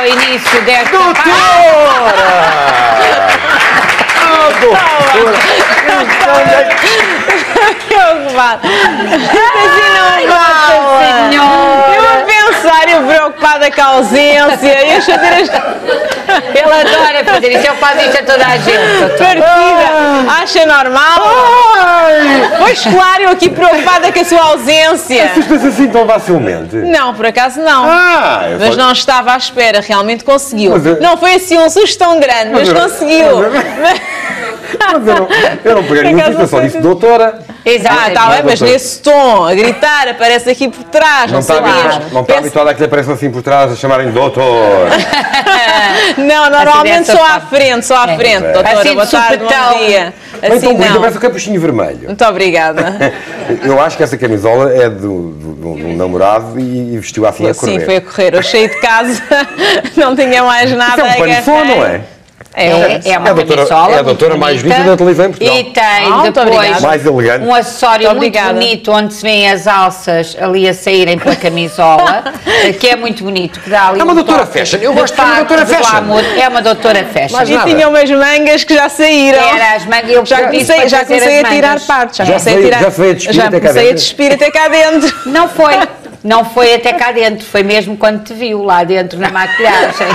início desta Doutora! Que ocupado! Assim não basta, senhora! Eu a pensar, eu preocupada com a ausência, e a fazer as... Ele adora fazer isso, eu faço isto a toda a gente. Partida! Acha normal? Pois claro, eu aqui preocupada com a sua ausência. Vocês pensam assim tão facilmente? Não, por acaso não. Eu Mas não estava à espera, realmente conseguiu. Mas eu- Não foi assim um susto tão grande, mas conseguiu. eu não peguei nenhum susto, eu só disse doutora. Exato. Está bem, mas doutora. nesse tom, a gritar, aparece aqui por trás, não Não está sabia. habituado a que lhe apareçam assim por trás a chamarem doutor. Não, normalmente dessa só à forma. frente, só à frente, doutora. Assim de Boa tarde, supetão. bom dia. Bem, Assim tão bonita, não. parece um capuchinho vermelho. Muito obrigada. Eu acho que essa camisola é de um namorado e vestiu assim a correr. Sim, foi a correr. Eu cheguei de casa, não tinha mais nada. Isso é um panifó, não é? É uma É a doutora- camisola é a doutora muito mais bonita. bonita da televisão em Portugal. E tem Muito depois obrigada. Mais elegante. um acessório Muito muito obrigada. bonito onde se vêem as alças ali a saírem pela camisola, que é muito bonito, que dá ali É uma um doutora toque fashion. Eu de gosto de uma facto doutora de fashion. glamour. É uma doutora fashion. Mas E nada. tinha umas mangas que já saíram. Era as mangas, eu Já disse para comecei, fazer as a tirar mangas. partes. Já se veio a despir já até cá comecei a dentro? despir até cá dentro. Não foi até cá dentro, foi mesmo quando te viu lá dentro na maquilhagem.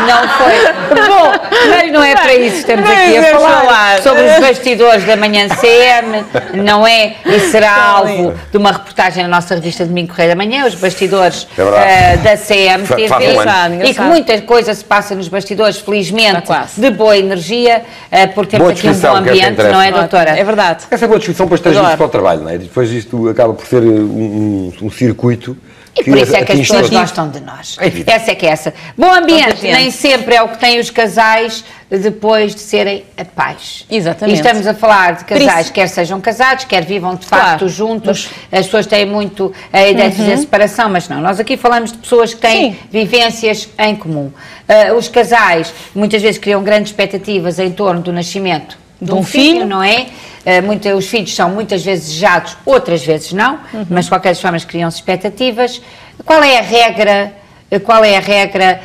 Não foi. Bom, mas não é para isso que estamos aqui a Vamos falar. falar. Sobre os bastidores da Manhã CM, não é? E será alvo de uma reportagem na nossa revista Domingo Correio da Manhã, os bastidores É verdade. da CM Faz TV. um ano. Engraçado, E que engraçado. muita coisa se passa nos bastidores, felizmente, Está quase. de boa energia, porque temos Boa aqui um bom descrição, que é o que ambiente, não é, interessa. doutora? É verdade. Essa é boa descrição, depois transmite Adoro. para o trabalho, não é? Depois isto acaba por ser um circuito. E por isso é que as atinge pessoas todos. gostam de nós. É evidente. Essa é que é essa. Bom ambiente Muita gente. nem sempre é o que têm os casais depois de serem pais. Exatamente. E estamos a falar de Por casais, isso- quer sejam casados, quer vivam de facto Claro. juntos. As pessoas têm muito a ideia de fazer separação, mas não. Nós aqui falamos de pessoas que têm Sim. vivências em comum. Os casais muitas vezes criam grandes expectativas em torno do nascimento de um filho, não é? Os filhos são muitas vezes desejados, outras vezes não, mas de qualquer forma criam-se expectativas. Qual é a regra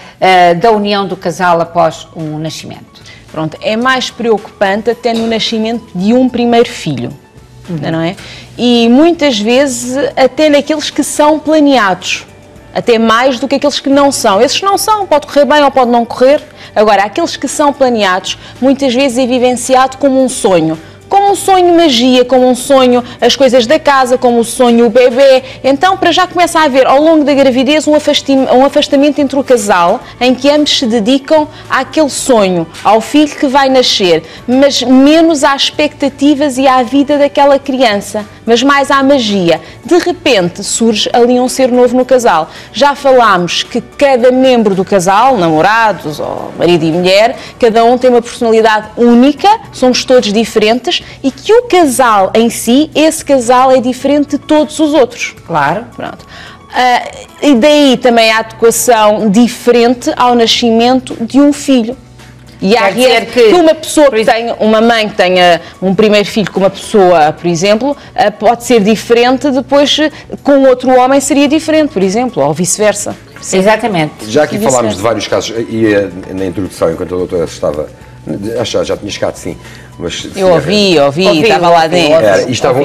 da união do casal após um nascimento? Pronto, é mais preocupante até no nascimento de um primeiro filho, não é? E muitas vezes até naqueles que são planeados, até mais do que aqueles que não são. Esses não são, pode correr bem ou pode não correr. Agora, aqueles que são planeados, muitas vezes é vivenciado como um sonho magia, como um sonho as coisas da casa, como um sonho o bebê. Então, para já começa a haver, ao longo da gravidez, um afastamento entre o casal, em que ambos se dedicam àquele sonho, ao filho que vai nascer, mas menos às expectativas e à vida daquela criança, mas mais à magia. De repente, surge ali um ser novo no casal. Já falámos que cada membro do casal, namorados ou marido e mulher, cada um tem uma personalidade única, somos todos diferentes, e que o casal em si, esse casal é diferente de todos os outros. Claro. Pronto. E daí também a adequação diferente ao nascimento de um filho. E há Quer dizer que uma pessoa que tenha, uma mãe que tenha um primeiro filho com uma pessoa, por exemplo, pode ser diferente, depois com outro homem seria diferente, por exemplo, ou vice-versa. Exatamente. Já aqui E falámos vice-versa. de vários casos, e na introdução, enquanto a doutora estava, já tinha chegado, sim, mas... Eu ouvi, estava lá dentro.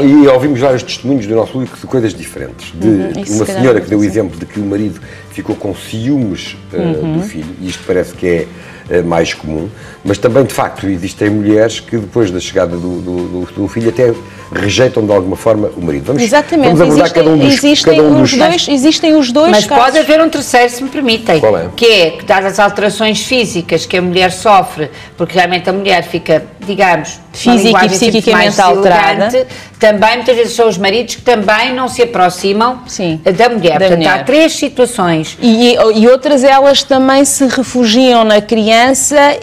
E ouvimos vários testemunhos do nosso público de coisas diferentes. De isso uma se calhar senhora que deu o pode ser. exemplo de que o marido ficou com ciúmes do filho, e isto parece que é mais comum, mas também, de facto, existem mulheres que depois da chegada do filho até rejeitam de alguma forma o marido. Exatamente, vamos abordar existem os dois Mas casos. pode haver um terceiro, se me permitem. Qual é? Que é que, dadas as alterações físicas que a mulher sofre, porque realmente a mulher fica, digamos, Física e linguagem psiquicamente mais alterada. elegante, também muitas vezes são os maridos que também não se aproximam Sim, da mulher. da Portanto, mulher. há três situações. E outras elas também se refugiam na criança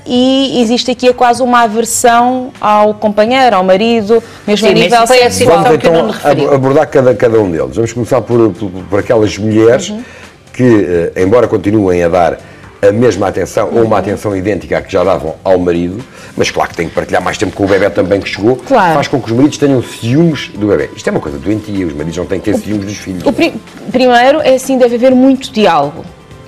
e existe aqui quase uma aversão ao companheiro, ao marido, mesmo Sim, a nível mas foi a sexual. situação Vamos que eu não então me referi. abordar cada um deles. Vamos começar por aquelas mulheres que, embora continuem a dar a mesma atenção ou uma atenção idêntica à que já davam ao marido, mas claro que têm que partilhar mais tempo com o bebê também que chegou, Claro. faz com que os maridos tenham ciúmes do bebê. Isto é uma coisa doentia, os maridos não têm que ter ciúmes dos filhos. Primeiro é assim, deve haver muito diálogo.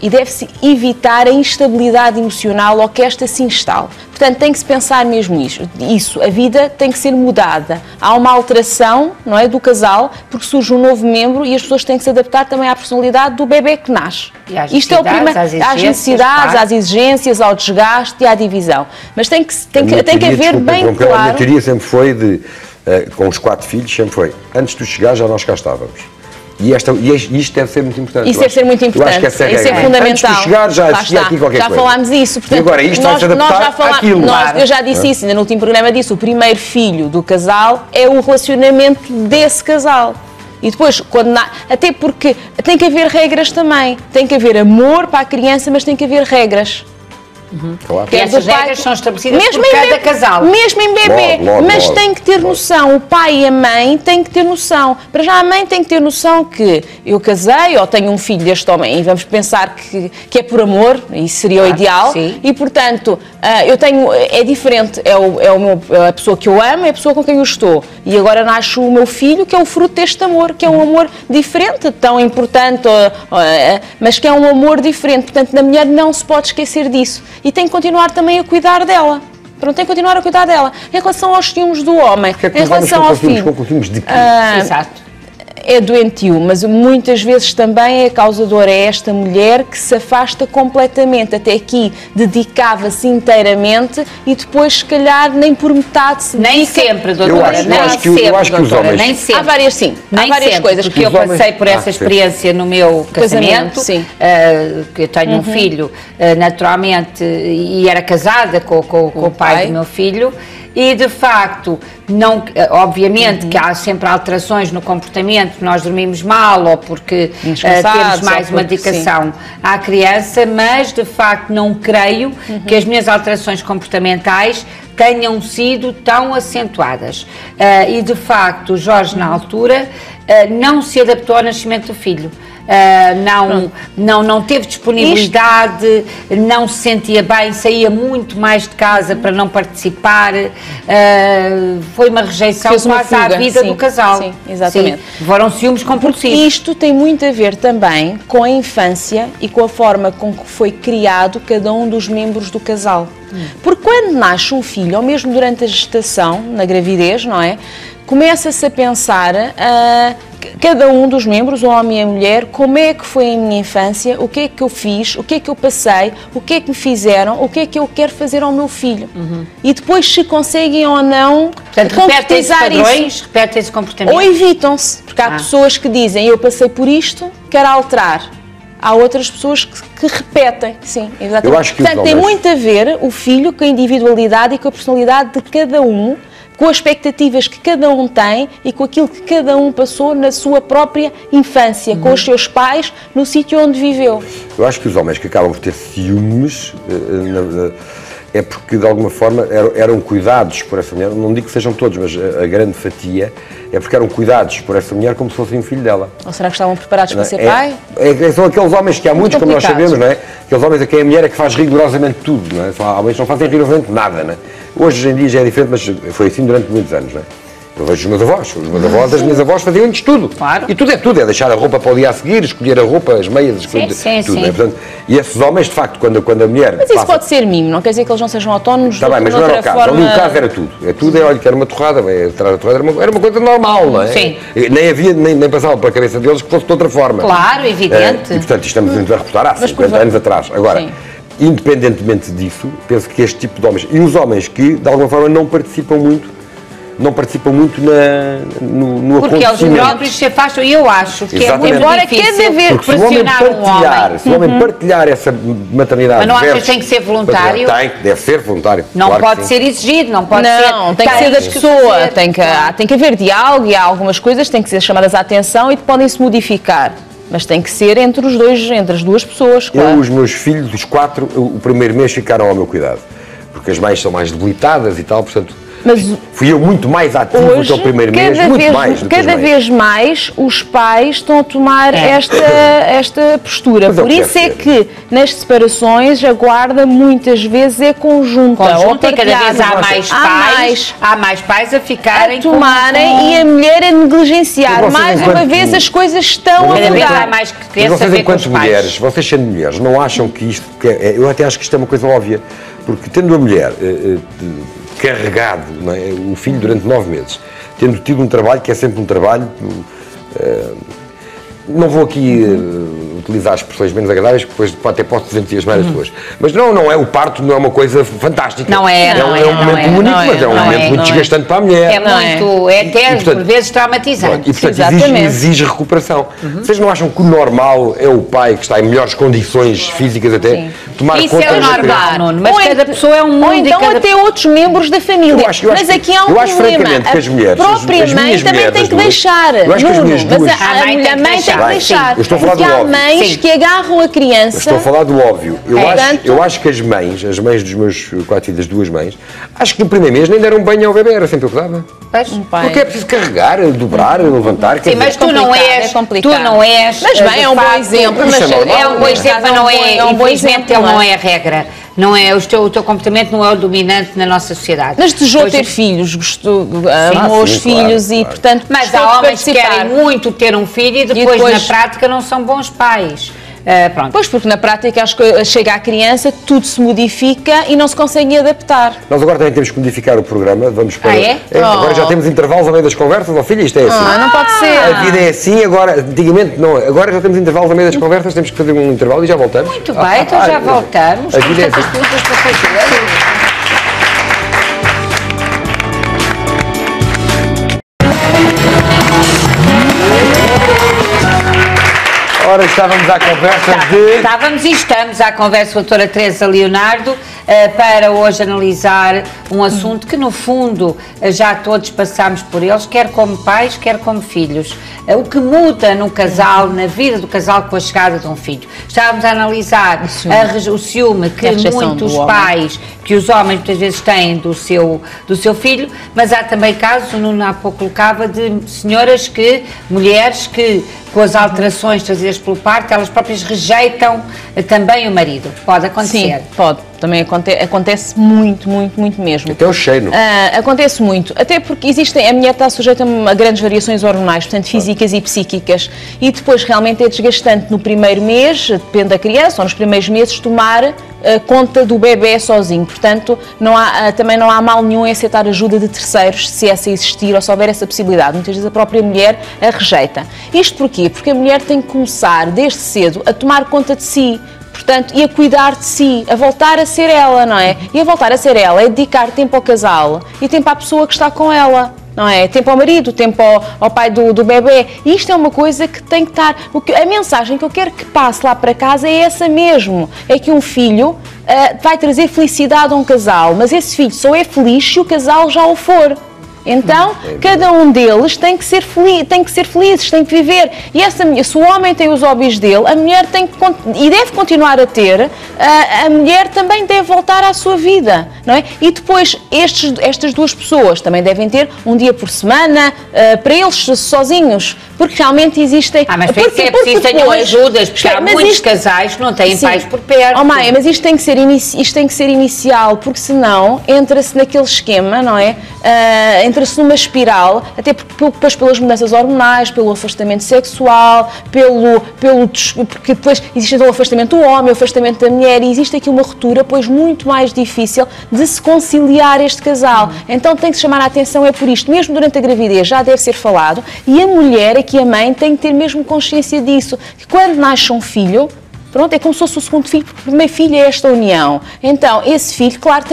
e deve-se evitar a instabilidade emocional ou que esta se instale. Portanto, tem que se pensar mesmo isso. A vida tem que ser mudada. Há uma alteração, não é, do casal, porque surge um novo membro e as pessoas têm que se adaptar também à personalidade do bebê que nasce. Isto é o primeiro, às necessidades, às exigências, ao desgaste e à divisão. Mas tem que haver bem claro... A minha teoria sempre foi com os 4 filhos, sempre foi, antes de tu chegar já nós cá estávamos. E isto deve ser muito importante. Isso deve ser muito importante. Eu acho que essa isso é fundamental. Antes de chegar já existia aqui qualquer coisa. Já falámos isso. Portanto, e agora isto vai se adaptar àquilo. Eu já disse isso, ainda no último programa disse, o primeiro filho do casal é o relacionamento desse casal. E depois, até porque tem que haver regras também. Tem que haver amor para a criança, mas tem que haver regras. Claro. E essas regras são estabelecidas por cada casal. Mesmo em bebê, mas tem que ter noção, o pai e a mãe têm que ter noção. Para já a mãe tem que ter noção que eu casei ou tenho um filho deste homem e vamos pensar que é por amor, isso seria o ideal, sim. E portanto é diferente, a pessoa que eu amo, é a pessoa com quem eu estou. E agora nasce o meu filho que é o fruto deste amor, que é um amor diferente, tão importante, mas que é um amor diferente. Portanto, na mulher não se pode esquecer disso. E tem que continuar também a cuidar dela. Pronto, tem que continuar a cuidar dela. Em relação aos ciúmes do homem, em relação ao filho... Com ciúmes de quê? Exato. É doentio, mas muitas vezes também é causadora esta mulher que se afasta completamente. Até aqui dedicava-se inteiramente e depois, se calhar, nem por metade se dedica. Nem sempre, doutora. Eu acho que os homens... Nem sempre. Há várias, há várias coisas. Porque eu passei por essa experiência no meu casamento. Que eu tenho um filho, naturalmente, e era casada com o pai do meu filho. E, de facto, obviamente que há sempre alterações no comportamento, nós dormimos mal ou porque temos mais uma dedicação à criança, mas, de facto, não creio que as minhas alterações comportamentais tenham sido tão acentuadas. E, de facto, o Jorge, na altura, não se adaptou ao nascimento do filho. Não teve disponibilidade, não se sentia bem, saía muito mais de casa para não participar, foi uma rejeição quase à vida do casal. Sim, exatamente. Foram ciúmes compulsivos. Isto tem muito a ver também com a infância e com a forma com que foi criado cada um dos membros do casal. Porque quando nasce um filho, ou mesmo durante a gestação, na gravidez, não é? Começa-se a pensar, cada um dos membros, o homem e a mulher, como é que foi a minha infância, o que é que eu fiz, o que é que eu passei, o que é que me fizeram, o que é que eu quero fazer ao meu filho. E depois se conseguem ou não concretizar isso. Repetem esse comportamento. Ou evitam-se, porque há pessoas que dizem, eu passei por isto, quero alterar. Há outras pessoas que repetem, sim, exatamente. Eu acho que portanto, tem muito a ver o filho com a individualidade e com a personalidade de cada um, com as expectativas que cada um tem e com aquilo que cada um passou na sua própria infância, com os seus pais, no sítio onde viveu. Eu acho que os homens que acabam por ter ciúmes é porque, de alguma forma, eram cuidados por essa mulher, não digo que sejam todos, mas a grande fatia é porque eram cuidados por essa mulher como se fossem um filho dela. Ou será que estavam preparados para ser pai? São aqueles homens que há muitos, como nós sabemos, não é? Aqueles homens a quem a mulher é que faz rigorosamente tudo, não é? Há homens que não fazem rigorosamente nada, não é? Hoje em dia já é diferente, mas foi assim durante muitos anos, não é? Eu vejo os meus avós, as minhas avós faziam-lhes tudo. Claro. E tudo, é deixar a roupa para o dia a seguir, escolher a roupa, as meias, escolher tudo. Não é? Portanto, e esses homens, de facto, quando a mulher... Mas isso pode ser mimo, não quer dizer que eles não sejam autónomos. Está bem, mas não era o caso. Ali o caso era tudo. Olha, que era uma torrada, atrás da torrada era uma coisa normal, não é? Sim. Nem passava pela cabeça deles que fosse de outra forma. Claro, evidente. E, portanto, estamos a reportar há 50 anos atrás. Agora, independentemente disso, penso que este tipo de homens, e os homens que, de alguma forma, não participam muito no acontecimento. Porque eles próprios se afastam, e eu acho que é muito difícil pressionar um homem. Se o homem partilhar essa maternidade... Mas não achas que tem que ser voluntário? Deve ser voluntário. Não pode ser exigido, não pode ser... Não, tem que ser da pessoa, tem que haver diálogo e há algumas coisas têm que ser chamadas à atenção e podem-se modificar. Mas tem que ser entre as duas pessoas, claro. Os meus filhos, os 4, o primeiro mês ficaram ao meu cuidado. Porque as mães são mais debilitadas e tal, portanto... Fui eu muito mais ativo do que o primeiro mês, muito mais. Cada vez mais os pais estão a tomar esta postura. Por isso é que nas separações a guarda muitas vezes é conjunta. E cada vez há mais pais a ficarem a tomarem e a mulher a negligenciar. Mais uma vez as coisas estão a mudar. Vocês enquanto mulheres, vocês sendo mulheres, não acham que isto, eu até acho que isto é uma coisa óbvia, porque tendo a mulher carregado, não é, o filho durante 9 meses, tendo tido um trabalho que é sempre um trabalho, não vou aqui utilizar expressões menos agradáveis, porque depois até posso desentusiasmar as pessoas, mas não é o parto, não é uma coisa fantástica. Não é um momento bonito, mas é um momento muito desgastante para a mulher. É até por vezes traumatizante. E portanto exige recuperação. Vocês não acham que o normal é o pai que está em melhores condições físicas até tomar isso conta é o normal, Nuno, mas cada pessoa é um mundo. Ou então até outros membros da família. Mas aqui há um problema. Francamente, que as mulheres, a própria mãe também tem que deixar. Eu acho que as minhas duas... Mas a mãe tem que deixar. Eu estou a falar do óbvio. Há mães que agarram a criança. Eu estou a falar do óbvio. Eu acho que as mães dos meus 4 filhos, 2 mães, acho que no primeiro mês nem deram banho ao bebê, era sempre eu que dava. Porque é preciso carregar, dobrar, levantar. Sim, mas tu não és. Mas bem, é um bom exemplo. É um bom exemplo, mas não é. Infelizmente, ele não é a regra. Não é, o teu comportamento não é o dominante na nossa sociedade. Mas desejou ter filhos, amou os filhos e, portanto, mas há homens que querem muito ter um filho e depois na prática não são bons pais. Pronto. Pois, porque na prática acho que chega à criança, tudo se modifica e não se consegue adaptar. Nós agora também temos que modificar o programa, vamos para... Agora já temos intervalos ao meio das conversas, filha, isto é assim. Não pode ser. A vida é assim, agora, antigamente não, agora já temos intervalos ao meio das conversas, temos que fazer um intervalo e já voltamos. Muito bem, então já voltamos. A vida é assim. Ora, estávamos à conversa Estávamos e estamos à conversa com a doutora Teresa Leonardo para hoje analisar um assunto que, no fundo, já todos passámos por eles, quer como pais, quer como filhos. O que muda no casal, na vida do casal com a chegada de um filho. Estávamos a analisar o ciúme que muitos pais, que os homens muitas vezes têm do seu filho, mas há também casos, o Nuno há pouco colocava, de senhoras mulheres que, com as alterações trazidas pelo parto, elas próprias rejeitam também o marido. Pode acontecer. Sim, pode. Também acontece muito mesmo. Até o cheiro. Acontece muito. Até porque a mulher está sujeita a grandes variações hormonais, portanto físicas e psíquicas. E depois realmente é desgastante no primeiro mês, depende da criança, ou nos primeiros meses, tomar conta do bebê sozinho. Portanto, também não há mal nenhum em aceitar ajuda de terceiros, se essa existir ou se houver essa possibilidade. Muitas vezes a própria mulher a rejeita. Isto porquê? Porque a mulher tem que começar desde cedo a tomar conta de si. Portanto, e a cuidar de si, a voltar a ser ela, não é? E a voltar a ser ela é dedicar tempo ao casal e tempo à pessoa que está com ela, não é? Tempo ao marido, tempo ao pai do bebê. E isto é uma coisa que tem que estar... A mensagem que eu quero que passe lá para casa é essa mesmo. É que um filho vai trazer felicidade a um casal, mas esse filho só é feliz se o casal já o for. Então, cada um deles tem que ser felizes, tem que viver. E se o homem tem os hobbies dele, a mulher e deve continuar a ter, a mulher também deve voltar à sua vida, não é? E depois, estas duas pessoas também devem ter um dia por semana para eles sozinhos, porque realmente existem... mas para isso é preciso tenham ajudas, porque há muitos casais que não têm pais por perto. Mãe, mas isto tem que ser inicial, porque senão entra-se naquele esquema, não é? Entra-se numa espiral, até depois pelas mudanças hormonais, pelo afastamento sexual, porque depois existe o afastamento do homem, o afastamento da mulher, e existe aqui uma ruptura, pois muito mais difícil de se conciliar este casal. Então tem que se chamar a atenção, é por isto, mesmo durante a gravidez já deve ser falado, e a mulher, aqui a mãe, tem que ter mesmo consciência disso, que quando nasce um filho, pronto, é como se fosse o segundo filho, porque o primeiro filho é esta união. Então, esse filho, claro,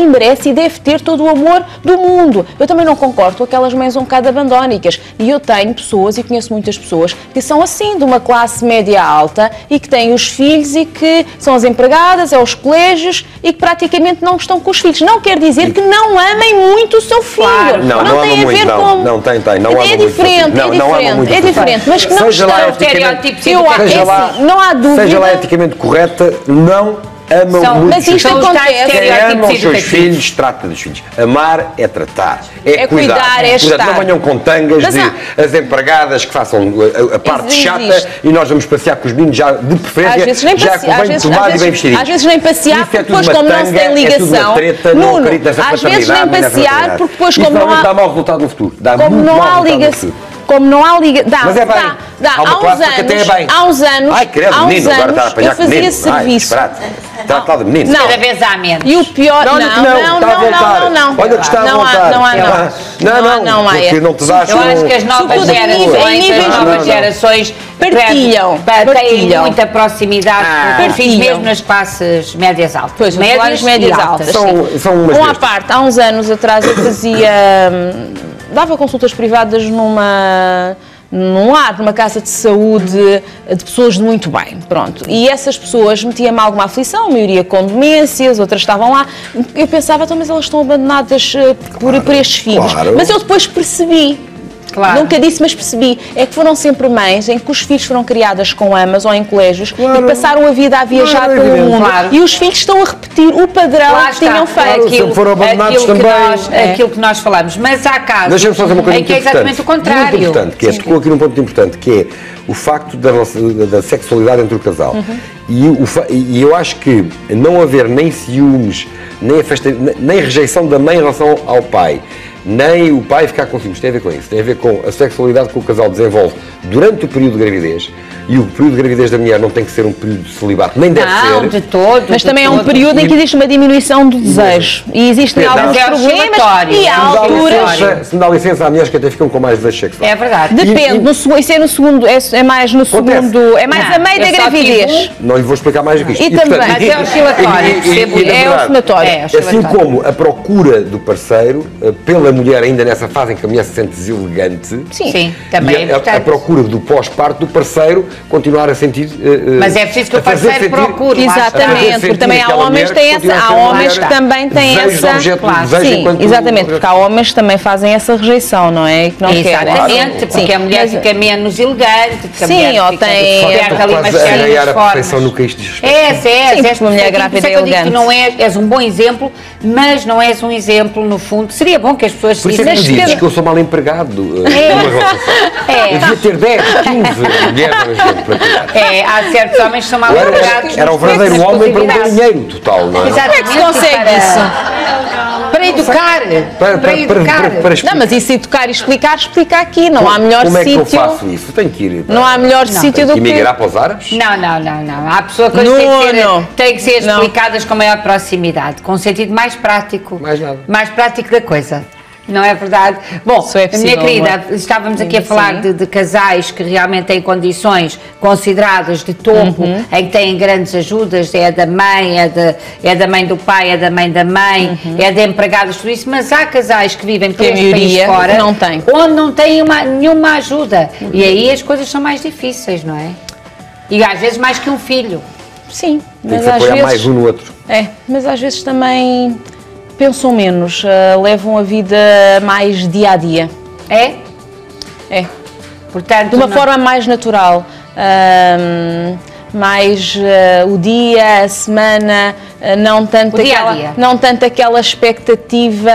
merece e deve ter todo o amor do mundo. Eu também não concordo com aquelas mães um bocado abandónicas. E eu tenho pessoas, e conheço muitas pessoas, que são assim, de uma classe média alta, e que têm os filhos e que são as empregadas, aos colégios, e que praticamente não estão com os filhos. Não quer dizer que não amem muito o seu filho. Claro. Não tem a ver com... Não tem. É diferente, mas que não seja lá não há dúvida. eticamente correta, não amam muito mas isto os seus acontece. filhos. Quem ama os seus educativos. filhos, trata dos filhos. Amar é tratar, é cuidar, cuidar. é Portanto, estar. não venham com tangas Mas de há- as empregadas que façam a parte Existe. chata e nós vamos passear com os meninos já de preferência, Às vezes nem já passear, com bem tomado e bem vestidinhos. às vezes nem passear, Isso porque é tudo depois uma como não se tanga, tem é tudo uma ligação. treta, não Nuno, acredito nessa às vezes nem paternidade, nessa passear, paternidade. porque depois Isto como não normalmente há... dá mau resultado no futuro. Dá Como muito não mau há resultado no ligação. futuro. Como não há ligação. Mas é bem. Há uma classe que até é bem. Há uns anos. Ai, credo, há uns menino, agora está a anos apanhar eu fazia menino. serviço. Disparate. Está de menino. Não. Cada vez há menos. E o pior. Não, Não, não, está a voltar. não. Olha que está a Não há, voltar. não há, Não, Maia. porque não te dás Eu acho que as com- novas Sobretudo em gerações, níveis as novas de- gerações Partilham, têm partilham. muita proximidade com os filhos, Partilham. mesmo nas classes médias altas. Pois, médias e altas. São umas Um à bestas. parte, há uns anos atrás eu fazia. Dava consultas privadas num lar, numa casa de saúde de pessoas de muito bem, pronto. E essas pessoas metiam-me alguma aflição, a maioria com demências, outras estavam lá. Eu pensava, então, mas elas estão abandonadas por estes filhos. Claro. Mas eu depois percebi. Claro. Nunca disse, mas percebi. É que foram sempre mães em que os filhos foram criadas com amas ou em colégios Claro. e passaram a vida a viajar Claro, pelo evidente. mundo. Claro. E os filhos estão a repetir o padrão Lá que está. tinham feito. Claro, sempre foram abandonados aquilo que também. nós- Aquilo que nós falamos. Mas há casos Deixa-me só dizer uma coisa em muito que é exatamente o importante. contrário. Muito importante, que é, tocou aqui num ponto importante, que é o facto da sexualidade entre o casal. E eu acho que não haver nem ciúmes, nem rejeição da mãe em relação ao pai, nem o pai ficar com ciúmes, tem a ver com isso. Tem a ver com a sexualidade que o casal desenvolve durante o período de gravidez. E o período de gravidez da mulher não tem que ser um período de celibato, nem deve Não, ser. de todo. Mas de também é um todo. período em que existe uma diminuição do desejo. E existem Não, alguns mas é problemas oscilatório, e é há Se me dá alturas. licença- se me dá licença, há mulheres que até ficam com mais desejo sexual. É verdade. Depende, isso é no segundo, é mais no Acontece. segundo, é mais Não, a meio da eu só gravidez. tive Não lhe vou explicar mais do que isto. E também, portanto, mas é oscilatório, percebo. na É verdade, oscilatório. É, assim oscilatório. como a procura do parceiro pela mulher, ainda nessa fase em que a mulher se sente deselegante, Sim, também e é a importante. procura do pós-parto do parceiro continuar a sentir. Mas é preciso que a o fazer parceiro sentir- procure. lá está. a fazer Exatamente, porque sentir também há aquela homens mulher que têm que continua essa, a há ser uma homens mulher que também têm desejo de essa, objeto, claro. desejo sim, enquanto- exatamente, porque há homens que também fazem essa rejeição, não é? Que não querem. Exatamente, porque Sim, a mulher mas- fica menos elegante, porque a Sim, mulher ou fica, tem- perde ali umas Quase a ganhar certas a perfeição formas. no que isto diz respeito. Sim, porque uma mulher grávida por isso que eu digo elegante. que não és um bom exemplo, mas não és um exemplo no fundo. Seria bom que as pessoas Por isso é que mas tu dizes cada- que eu sou mal empregado numa relação. É. Eu devia ter 10, 15 mulheres ao mesmo tempo para cuidar. Há certos homens que são mal Eu empregados. era o verdadeiro homem para um bom dinheiro total, não é? Exatamente. Como é que se consegue para- isso? Para educar. Para educar. explicar. Não, mas isso educar e explicar, explica aqui. Não há melhor Como é que eu sítio. faço isso? Tenho que ir. Não há melhor sítio Tenho do que que. emigrar para os árabes? Não. Há pessoas que Não. têm que ser Não. explicadas com maior proximidade, com um sentido mais prático. Mais nada. Mais prático da coisa. Não é verdade? Bom, Isso é possível, minha querida, não é? estávamos aqui a Sim. falar de casais que realmente têm condições consideradas de topo, Uhum. em que têm grandes ajudas, é da mãe, é da mãe do pai, é da mãe, é de empregadas, tudo isso, mas há casais que vivem por Que a este país maioria fora, não tem. onde não têm nenhuma ajuda. E aí as coisas são mais difíceis, não é? E às vezes mais que um filho. Sim, Tem que mas se às apoiar mais vezes. um no outro. Mas às vezes também pensam menos, levam a vida mais dia a dia. É? É. Portanto, De uma não- forma mais natural. Mais o dia, a semana, não tanto, O dia a aquela, dia. não tanto aquela expectativa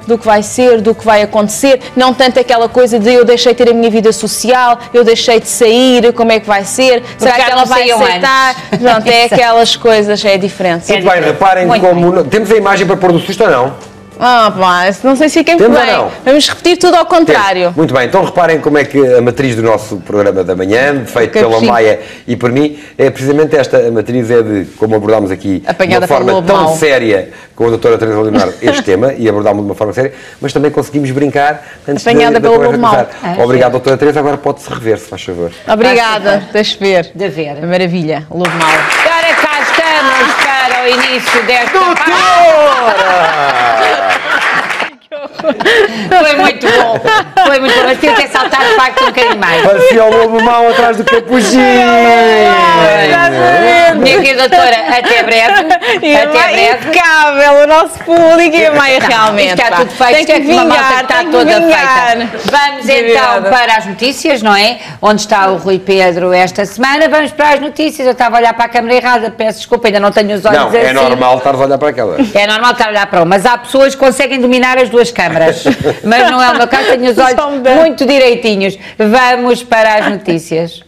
do que vai ser, do que vai acontecer, não tanto aquela coisa de eu deixei de ter a minha vida social, eu deixei de sair, como é que vai ser, será já que ela não vai saíam aceitar? Pronto, é aquelas coisas, é diferente. Muito bem, reparem Muito como. Temos a imagem para pôr do susto ou não? Pá, não sei se fica muito Temos ou bem. não? Vamos repetir tudo ao contrário. Muito bem, então reparem como é que a matriz do nosso programa da manhã, feito pela Capuchinho. Maia e por mim, é precisamente esta. A matriz é de, como abordámos aqui, de Apanhada uma forma pelo tão mau. séria com a doutora Teresa Leonardo este tema, e abordámos de uma forma séria, mas também conseguimos brincar antes Apanhada da pelo conversa mau. começar. Obrigado, doutora Teresa, agora pode-se rever, se faz favor. Obrigada, deixa ver. De ver. A maravilha, lobo mau. Agora cá estamos para o início desta Doutora! Foi muito bom. Foi muito bom. Mas tinha que saltar de facto um bocadinho mais. Parecia o lobo mau atrás do capuchinho. Minha querida doutora, até breve. Até breve. Impecável, o nosso público e a Maia realmente. Isto está tudo feito, isto é que uma malta que está toda feita. Vamos então para as notícias, não é? Onde está o Rui Pedro esta semana. Vamos para as notícias. Eu estava a olhar para a câmera errada, peço desculpa, ainda não tenho os olhos assim. Não, é normal estar a olhar para aquela. É normal estar a olhar para uma, mas há pessoas que conseguem dominar as duas câmaras. Mas não é o meu caso, tenho os olhos muito direitinhos. Vamos para as notícias.